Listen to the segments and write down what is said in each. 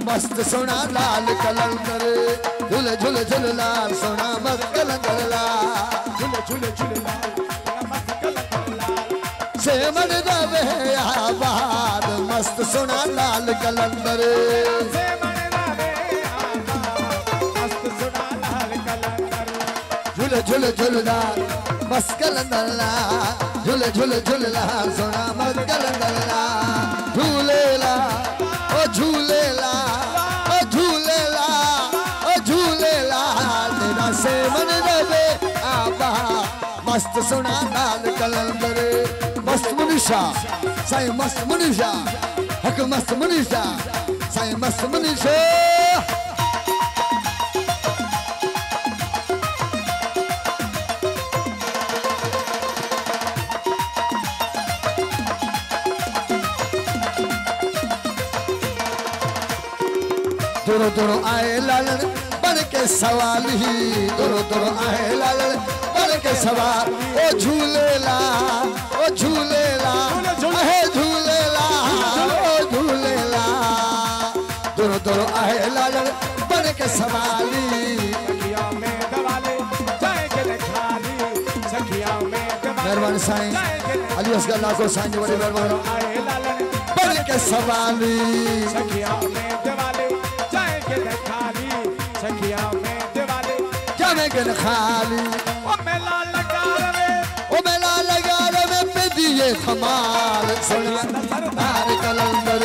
मस्त सोना लाल कलंदर झूल झूल झूल लाल सोना मस्त कलंदर लाल झूल झूल झूल लाल मस्त कलंदर लाल से मन दबे आबाद मस्त सोना लाल कलंदर से मन दबे आबाद मस्त सोना लाल कलंदर झूल झूल झूल लाल मस्त कलंदर लाल झूल झूल झूल लाल सोना मस्त कलंदर लाल झूलेला ओ झूलेला ओ झूलेला ओ झूलेला तेरा से मन दबे आबा मस्त सोना लाल कलंदर मस्त मनीषा साईं मस्त मनीषा हक मस्त मनीषा साईं मस्त मनीषा दोनों दोनों आए लालन बन के सवाल ही दोनों आए लालन बन के सवाल ओ झूलेला ओ झूलेला हे झूलेला ओ झूलेला दोनों आए लालन बन के सवाली सखिया में दवाले जाएंगे खाली सखिया में मेहरबान साईं अली असगर लाखों साईं बड़े मेहरबान आए लालन बन के सवाली सखिया में दवाले खाली सखिया में दिवाले जामेंगे खाली ओ मेला लगा रे पे दिए धमाल सोना सरदार कलंदर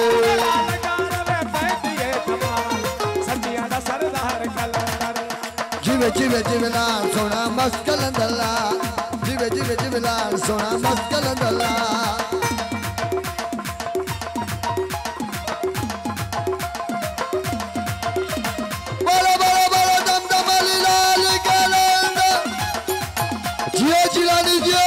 जीवे जीवे जीवे लाल सोना मस्त कलंदर लाल जीवे जीवे जीवे लाल सोना मस्त कलंदर लाल जियो जिलानी जियो